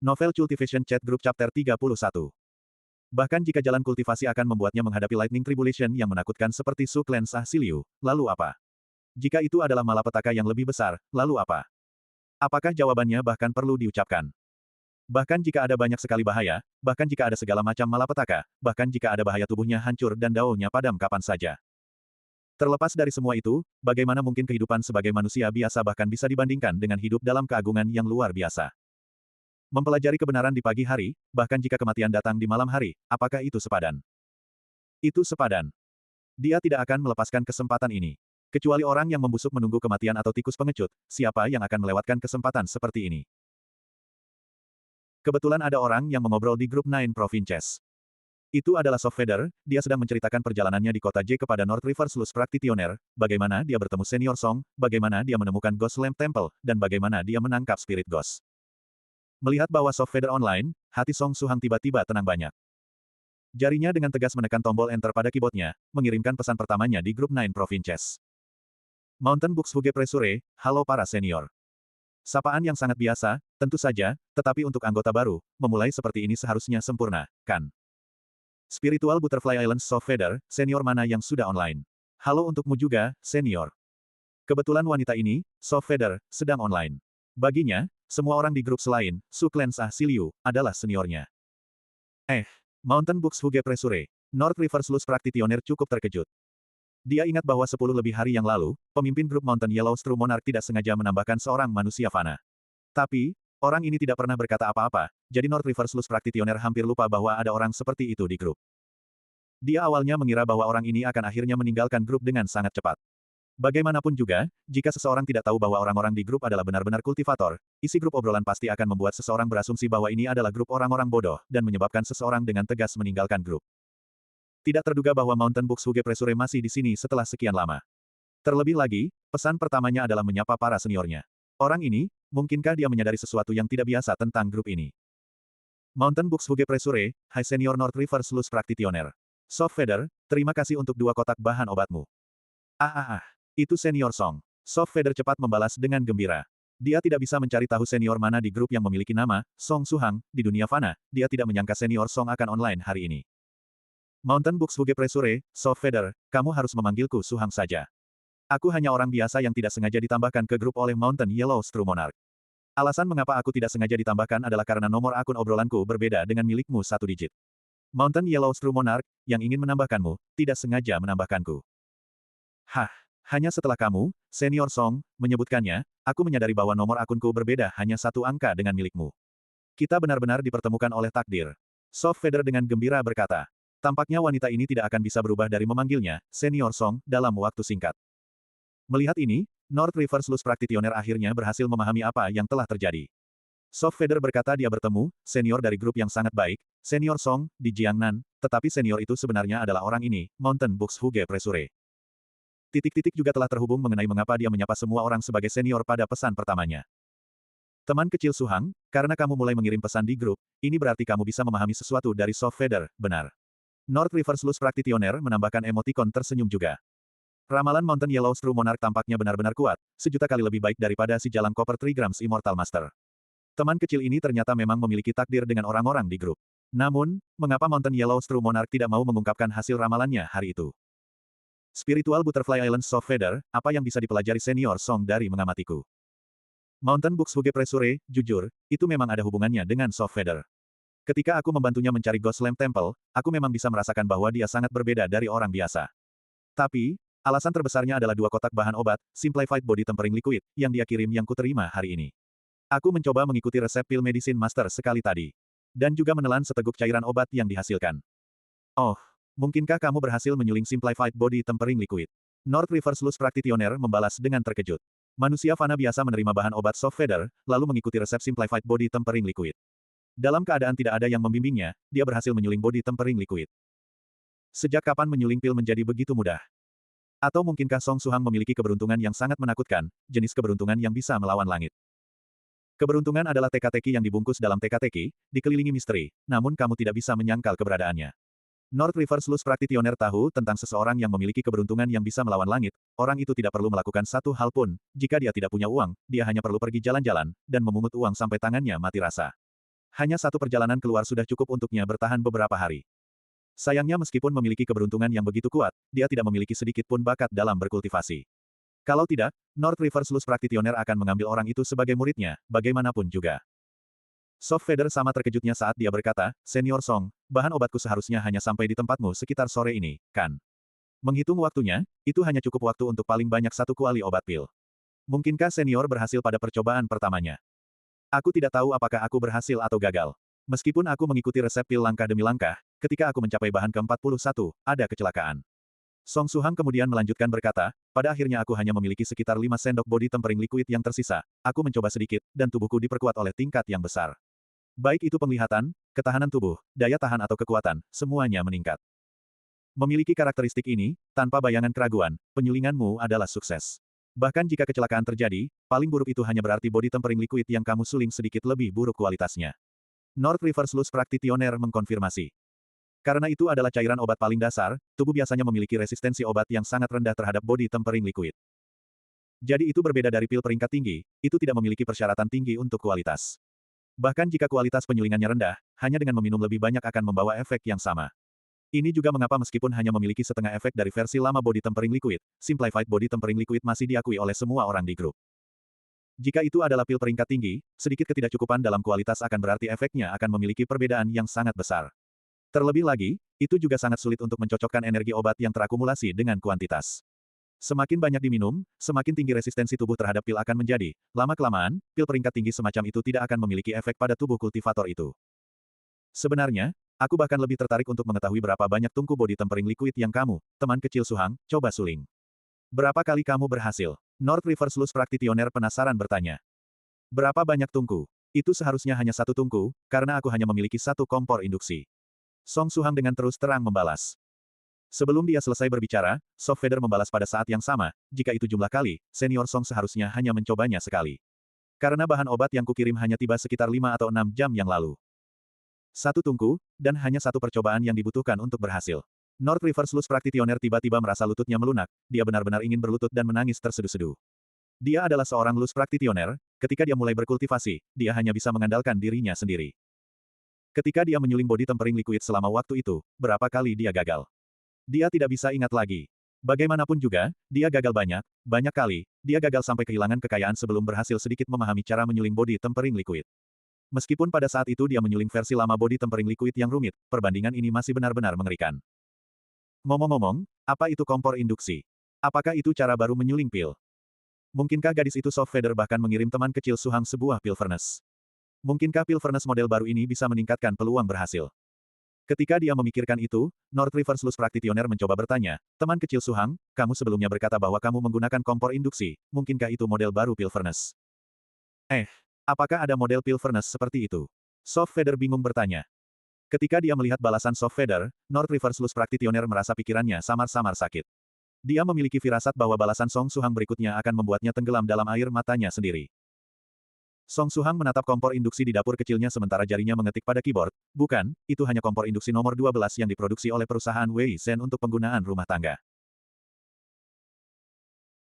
Novel Cultivation Chat Group Chapter 31. Bahkan jika jalan kultivasi akan membuatnya menghadapi Lightning Tribulation yang menakutkan seperti Su Clan Sah Siliu, lalu apa? Jika itu adalah malapetaka yang lebih besar, lalu apa? Apakah jawabannya bahkan perlu diucapkan? Bahkan jika ada banyak sekali bahaya, bahkan jika ada segala macam malapetaka, bahkan jika ada bahaya tubuhnya hancur dan daunnya padam kapan saja. Terlepas dari semua itu, bagaimana mungkin kehidupan sebagai manusia biasa bahkan bisa dibandingkan dengan hidup dalam keagungan yang luar biasa? Mempelajari kebenaran di pagi hari, bahkan jika kematian datang di malam hari, apakah itu sepadan? Itu sepadan. Dia tidak akan melepaskan kesempatan ini. Kecuali orang yang membusuk menunggu kematian atau tikus pengecut, siapa yang akan melewatkan kesempatan seperti ini? Kebetulan ada orang yang mengobrol di grup Nine Provinces. Itu adalah Softfeather, dia sedang menceritakan perjalanannya di kota J kepada North River Sluice Practitioner, bagaimana dia bertemu Senior Song, bagaimana dia menemukan Ghost Lamp Temple, dan bagaimana dia menangkap Spirit Ghost. Melihat bahwa Softfeather online, hati Song Suhang tiba-tiba tenang banyak. Jarinya dengan tegas menekan tombol Enter pada keyboardnya, mengirimkan pesan pertamanya di grup Nine Provinces. Mountain Books Huge Pressure, halo para senior. Sapaan yang sangat biasa, tentu saja, tetapi untuk anggota baru, memulai seperti ini seharusnya sempurna, kan? Spiritual Butterfly Islands Softfeather, senior mana yang sudah online? Halo untukmu juga, senior. Kebetulan wanita ini, Softfeather, sedang online. Baginya, semua orang di grup selain Su Clan Sah Siliu adalah seniornya. Mountain Books Huge Pressure, North River Sluice Practitioner cukup terkejut. Dia ingat bahwa 10 lebih hari yang lalu, pemimpin grup Mountain Yellow Straw Monarch tidak sengaja menambahkan seorang manusia fana. Tapi, orang ini tidak pernah berkata apa-apa, jadi North River Sluice Practitioner hampir lupa bahwa ada orang seperti itu di grup. Dia awalnya mengira bahwa orang ini akan akhirnya meninggalkan grup dengan sangat cepat. Bagaimanapun juga, jika seseorang tidak tahu bahwa orang-orang di grup adalah benar-benar kultivator, isi grup obrolan pasti akan membuat seseorang berasumsi bahwa ini adalah grup orang-orang bodoh, dan menyebabkan seseorang dengan tegas meninggalkan grup. Tidak terduga bahwa Mountain Books Huge Pressure masih di sini setelah sekian lama. Terlebih lagi, pesan pertamanya adalah menyapa para seniornya. Orang ini, mungkinkah dia menyadari sesuatu yang tidak biasa tentang grup ini? Mountain Books Huge Pressure, Hai Senior North River Sluice Practitioner. Softfeather, terima kasih untuk 2 kotak bahan obatmu. Itu Senior Song. Softfeather cepat membalas dengan gembira. Dia tidak bisa mencari tahu senior mana di grup yang memiliki nama, Song Suhang, di dunia fana, dia tidak menyangka Senior Song akan online hari ini. Mountain Books Huge Pressure, Softfeather, kamu harus memanggilku Suhang saja. Aku hanya orang biasa yang tidak sengaja ditambahkan ke grup oleh Mountain Yellow Straw Monarch. Alasan mengapa aku tidak sengaja ditambahkan adalah karena nomor akun obrolanku berbeda dengan milikmu 1 digit. Mountain Yellow Straw Monarch, yang ingin menambahkanmu, tidak sengaja menambahkanku. Hanya setelah kamu, Senior Song, menyebutkannya, aku menyadari bahwa nomor akunku berbeda hanya 1 angka dengan milikmu. Kita benar-benar dipertemukan oleh takdir. Softfeather dengan gembira berkata. Tampaknya wanita ini tidak akan bisa berubah dari memanggilnya, Senior Song, dalam waktu singkat. Melihat ini, North River Sluice Practitioner akhirnya berhasil memahami apa yang telah terjadi. Softfeather berkata dia bertemu, senior dari grup yang sangat baik, Senior Song, di Jiangnan, tetapi senior itu sebenarnya adalah orang ini, Mountain Books Huge Pressure. Titik-titik juga telah terhubung mengenai mengapa dia menyapa semua orang sebagai senior pada pesan pertamanya. Teman kecil Suhang, karena kamu mulai mengirim pesan di grup, ini berarti kamu bisa memahami sesuatu dari Softfeather, benar. North River Sluice Practitioner menambahkan emotikon tersenyum juga. Ramalan Mountain Yellow Straw Monarch tampaknya benar-benar kuat, 1.000.000 kali lebih baik daripada si jalang Copper Trigrams Immortal Master. Teman kecil ini ternyata memang memiliki takdir dengan orang-orang di grup. Namun, mengapa Mountain Yellow Straw Monarch tidak mau mengungkapkan hasil ramalannya hari itu? Spiritual Butterfly Islands Softfeather, apa yang bisa dipelajari Senior Song dari mengamatiku? Mountain Books Huge Pressure, jujur, itu memang ada hubungannya dengan Softfeather. Ketika aku membantunya mencari Ghost Lamp Temple, aku memang bisa merasakan bahwa dia sangat berbeda dari orang biasa. Tapi, alasan terbesarnya adalah 2 kotak bahan obat, Simplified Body Tempering Liquid, yang dia kirim yang kuterima hari ini. Aku mencoba mengikuti resep pil Medicine Master sekali tadi. Dan juga menelan seteguk cairan obat yang dihasilkan. Mungkinkah kamu berhasil menyuling Simplified Body Tempering Liquid? North River Sluice Practitioner membalas dengan terkejut. Manusia fana biasa menerima bahan obat Softfeather, lalu mengikuti resep Simplified Body Tempering Liquid. Dalam keadaan tidak ada yang membimbingnya, dia berhasil menyuling Body Tempering Liquid. Sejak kapan menyuling pil menjadi begitu mudah? Atau mungkinkah Song Suhang memiliki keberuntungan yang sangat menakutkan, jenis keberuntungan yang bisa melawan langit? Keberuntungan adalah teka-teki yang dibungkus dalam teka-teki, dikelilingi misteri, namun kamu tidak bisa menyangkal keberadaannya. North River Sluice Practitioner tahu tentang seseorang yang memiliki keberuntungan yang bisa melawan langit, orang itu tidak perlu melakukan satu hal pun, jika dia tidak punya uang, dia hanya perlu pergi jalan-jalan, dan memungut uang sampai tangannya mati rasa. Hanya satu perjalanan keluar sudah cukup untuknya bertahan beberapa hari. Sayangnya meskipun memiliki keberuntungan yang begitu kuat, dia tidak memiliki sedikit pun bakat dalam berkultivasi. Kalau tidak, North River Slus Practitioner akan mengambil orang itu sebagai muridnya, bagaimanapun juga. Soft Feather sama terkejutnya saat dia berkata, Senior Song, bahan obatku seharusnya hanya sampai di tempatmu sekitar sore ini, kan? Menghitung waktunya, itu hanya cukup waktu untuk paling banyak satu kuali obat pil. Mungkinkah senior berhasil pada percobaan pertamanya? Aku tidak tahu apakah aku berhasil atau gagal. Meskipun aku mengikuti resep pil langkah demi langkah, ketika aku mencapai bahan ke-41, ada kecelakaan. Song Suhang kemudian melanjutkan berkata, pada akhirnya aku hanya memiliki sekitar 5 sendok body tempering liquid yang tersisa. Aku mencoba sedikit, dan tubuhku diperkuat oleh tingkat yang besar. Baik itu penglihatan, ketahanan tubuh, daya tahan atau kekuatan, semuanya meningkat. Memiliki karakteristik ini, tanpa bayangan keraguan, penyulinganmu adalah sukses. Bahkan jika kecelakaan terjadi, paling buruk itu hanya berarti body tempering liquid yang kamu suling sedikit lebih buruk kualitasnya. North River Slus Practitioner mengkonfirmasi. Karena itu adalah cairan obat paling dasar, tubuh biasanya memiliki resistensi obat yang sangat rendah terhadap body tempering liquid. Jadi itu berbeda dari pil peringkat tinggi, itu tidak memiliki persyaratan tinggi untuk kualitas. Bahkan jika kualitas penyulingannya rendah, hanya dengan meminum lebih banyak akan membawa efek yang sama. Ini juga mengapa meskipun hanya memiliki setengah efek dari versi lama body tempering liquid, simplified body tempering liquid masih diakui oleh semua orang di grup. Jika itu adalah pil peringkat tinggi, sedikit ketidakcukupan dalam kualitas akan berarti efeknya akan memiliki perbedaan yang sangat besar. Terlebih lagi, itu juga sangat sulit untuk mencocokkan energi obat yang terakumulasi dengan kuantitas. Semakin banyak diminum, semakin tinggi resistensi tubuh terhadap pil akan menjadi. Lama-kelamaan, pil peringkat tinggi semacam itu tidak akan memiliki efek pada tubuh kultivator itu. Sebenarnya, aku bahkan lebih tertarik untuk mengetahui berapa banyak tungku body tempering liquid yang kamu, teman kecil Suhang, coba suling. Berapa kali kamu berhasil? North River Slus Practitioner penasaran bertanya. Berapa banyak tungku? Itu seharusnya hanya satu tungku, karena aku hanya memiliki satu kompor induksi. Song Suhang dengan terus terang membalas. Sebelum dia selesai berbicara, Soft Feather membalas pada saat yang sama, jika itu jumlah kali, Senior Song seharusnya hanya mencobanya sekali. Karena bahan obat yang kukirim hanya tiba sekitar 5 atau 6 jam yang lalu. Satu tungku, dan hanya satu percobaan yang dibutuhkan untuk berhasil. North River Slus Practitioner tiba-tiba merasa lututnya melunak, dia benar-benar ingin berlutut dan menangis terseduh-seduh. Dia adalah seorang Lus Practitioner, ketika dia mulai berkultivasi, dia hanya bisa mengandalkan dirinya sendiri. Ketika dia menyuling body tempering liquid selama waktu itu, berapa kali dia gagal? Dia tidak bisa ingat lagi. Bagaimanapun juga, dia gagal banyak kali, dia gagal sampai kehilangan kekayaan sebelum berhasil sedikit memahami cara menyuling body tempering liquid. Meskipun pada saat itu dia menyuling versi lama body tempering liquid yang rumit, perbandingan ini masih benar-benar mengerikan. Ngomong-ngomong, apa itu kompor induksi? Apakah itu cara baru menyuling pil? Mungkinkah gadis itu Soft Feather bahkan mengirim teman kecil Suhang sebuah pil furnace? Mungkinkah pil furnace model baru ini bisa meningkatkan peluang berhasil? Ketika dia memikirkan itu, North River Slus Practitioner mencoba bertanya, teman kecil Suhang, kamu sebelumnya berkata bahwa kamu menggunakan kompor induksi, mungkinkah itu model baru pil furnace? Apakah ada model pil furnace seperti itu? Soft Feather bingung bertanya. Ketika dia melihat balasan Soft Feather, North River Slus Practitioner merasa pikirannya samar-samar sakit. Dia memiliki firasat bahwa balasan Song Suhang berikutnya akan membuatnya tenggelam dalam air matanya sendiri. Song Suhang menatap kompor induksi di dapur kecilnya sementara jarinya mengetik pada keyboard. Bukan, itu hanya kompor induksi nomor 12 yang diproduksi oleh perusahaan Wei Zhen untuk penggunaan rumah tangga.